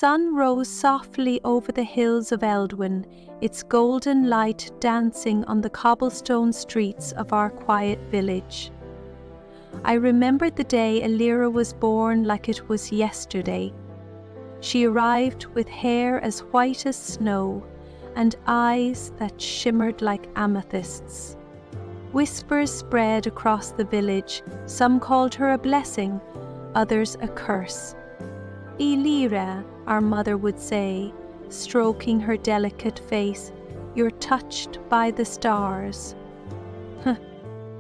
sun rose softly over the hills of Eldwin, its golden light dancing on the cobblestone streets of our quiet village. I remembered the day Elira was born like it was yesterday. She arrived with hair as white as snow and eyes that shimmered like amethysts. Whispers spread across the village. Some called her a blessing, others a curse. "Elira," our mother would say, stroking her delicate face, "you're touched by the stars."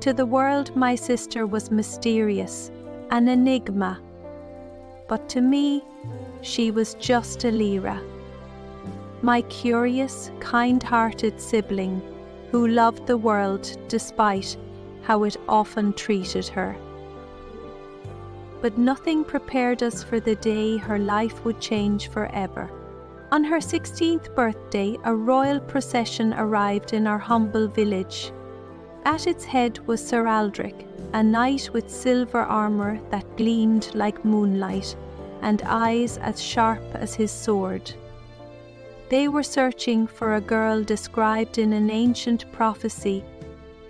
To the world, my sister was mysterious, an enigma. But to me, she was just Elira, my curious, kind-hearted sibling who loved the world despite how it often treated her. But nothing prepared us for the day her life would change forever. On her 16th birthday, a royal procession arrived in our humble village. At its head was Sir Aldric, a knight with silver armour that gleamed like moonlight and eyes as sharp as his sword. They were searching for a girl described in an ancient prophecy,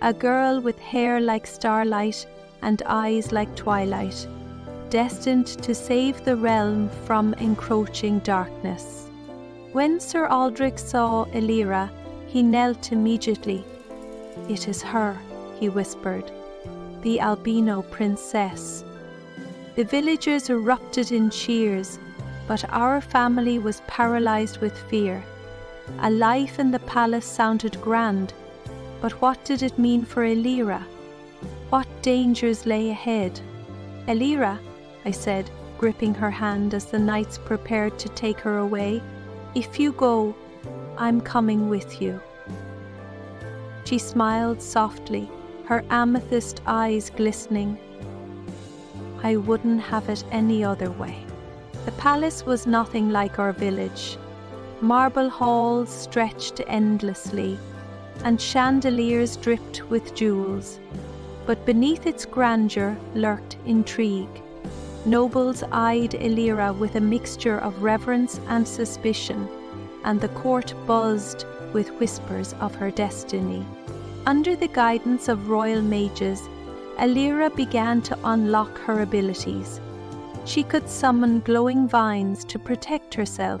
a girl with hair like starlight and eyes like twilight, destined to save the realm from encroaching darkness. When Sir Aldric saw Elira, he knelt immediately. "It is her," he whispered, "the Albino Princess." The villagers erupted in cheers, but our family was paralyzed with fear. A life in the palace sounded grand, but what did it mean for Elira? What dangers lay ahead? "Elira," I said, gripping her hand as the knights prepared to take her away, "if you go, I'm coming with you." She smiled softly, her amethyst eyes glistening. I wouldn't have it any other way. The palace was nothing like our village. Marble halls stretched endlessly, and chandeliers dripped with jewels. But beneath its grandeur lurked intrigue. Nobles eyed Elira with a mixture of reverence and suspicion, and the court buzzed with whispers of her destiny. Under the guidance of royal mages, Elira began to unlock her abilities. She could summon glowing vines to protect herself,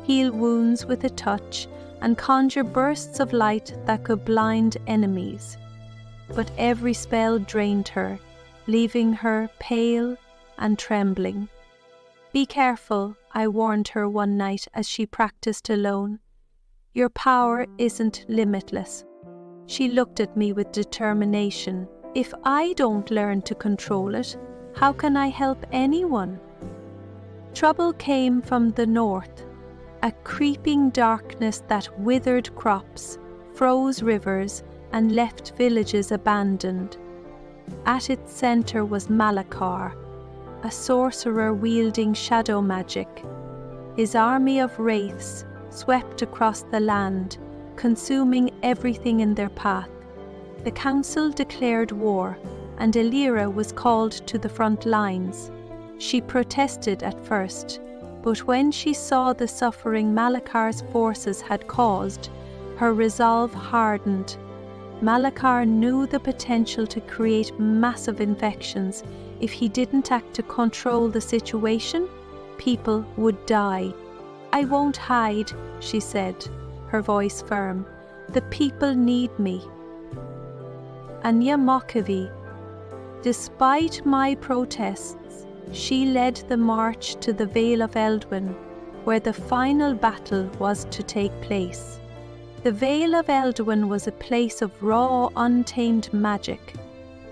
heal wounds with a touch, and conjure bursts of light that could blind enemies. But every spell drained her, leaving her pale and trembling. "Be careful," I warned her one night as she practiced alone. "Your power isn't limitless." She looked at me with determination. "If I don't learn to control it, how can I help anyone?" Trouble came from the north, a creeping darkness that withered crops, froze rivers, and left villages abandoned. At its center was Malachar, a sorcerer wielding shadow magic. His army of wraiths swept across the land, consuming everything in their path. The council declared war, and Elira was called to the front lines. She protested at first, but when she saw the suffering Malachar's forces had caused, her resolve hardened. Malachar knew the potential to create massive infections. If he didn't act to control the situation, people would die. "I won't hide," she said, her voice firm. "The people need me." Anya Mokavi. Despite my protests, she led the march to the Vale of Eldwin, where the final battle was to take place. The Vale of Eldwin was a place of raw, untamed magic.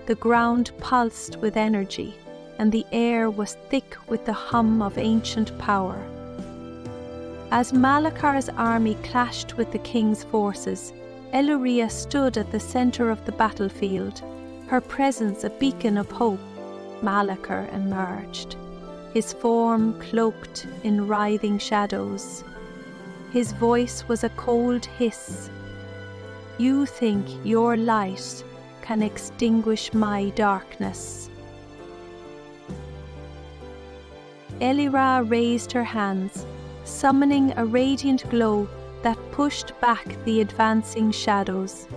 The ground pulsed with energy, and the air was thick with the hum of ancient power. As Malachar's army clashed with the king's forces, Elira stood at the center of the battlefield, her presence a beacon of hope. Malachar emerged, his form cloaked in writhing shadows. His voice was a cold hiss. "You think your light can extinguish my darkness." Elira raised her hands, summoning a radiant glow that pushed back the advancing shadows.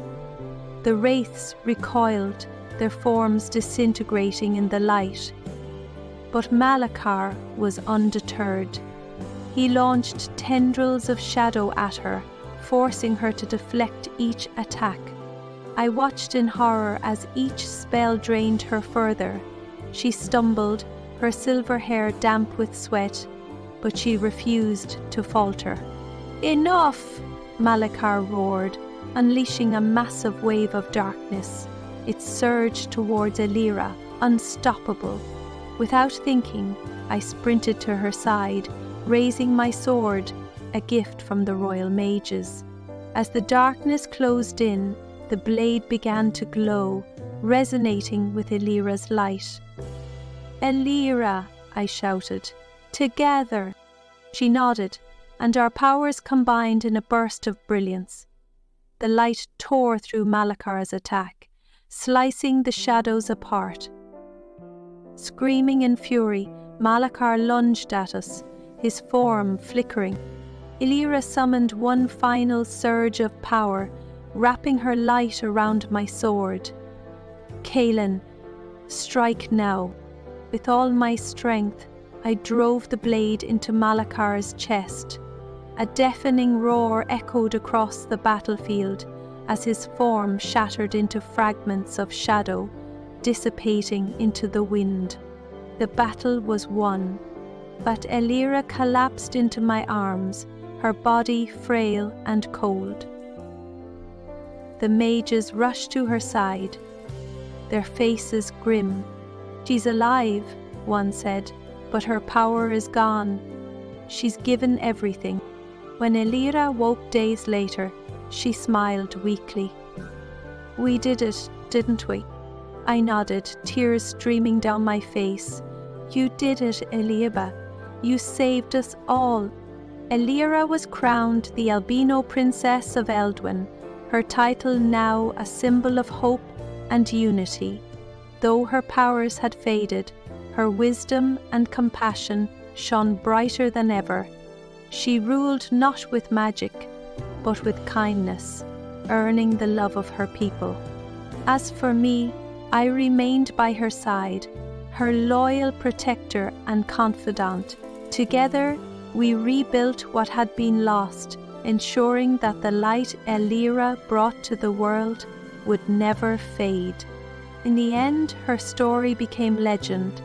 The wraiths recoiled, their forms disintegrating in the light. But Malachar was undeterred. He launched tendrils of shadow at her, forcing her to deflect each attack. I watched in horror as each spell drained her further. She stumbled, her silver hair damp with sweat, but she refused to falter. "Enough!" Malachar roared, unleashing a massive wave of darkness. It surged towards Elira, unstoppable. Without thinking, I sprinted to her side, raising my sword, a gift from the royal mages. As the darkness closed in, the blade began to glow, resonating with Elira's light. "Elira!" I shouted. "Together!" She nodded, and our powers combined in a burst of brilliance. The light tore through Malachar's attack, slicing the shadows apart. Screaming in fury, Malachar lunged at us, his form flickering. Elira summoned one final surge of power, wrapping her light around my sword. "Kaelin, strike now." With all my strength, I drove the blade into Malachar's chest. A deafening roar echoed across the battlefield as his form shattered into fragments of shadow, dissipating into the wind. The battle was won, but Elira collapsed into my arms, her body frail and cold. The mages rushed to her side, their faces grim. "She's alive," one said, "but her power is gone. She's given everything." When Elira woke days later, she smiled weakly. "We did it, didn't we?" I nodded, tears streaming down my face. "You did it, Elira. You saved us all." Elira was crowned the Albino Princess of Eldwyn, her title now a symbol of hope and unity. Though her powers had faded, her wisdom and compassion shone brighter than ever. She ruled not with magic, but with kindness, earning the love of her people. As for me, I remained by her side, her loyal protector and confidant. Together, we rebuilt what had been lost, ensuring that the light Elira brought to the world would never fade. In the end, her story became legend,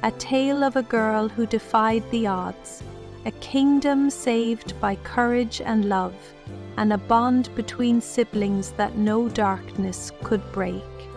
a tale of a girl who defied the odds, a kingdom saved by courage and love, and a bond between siblings that no darkness could break.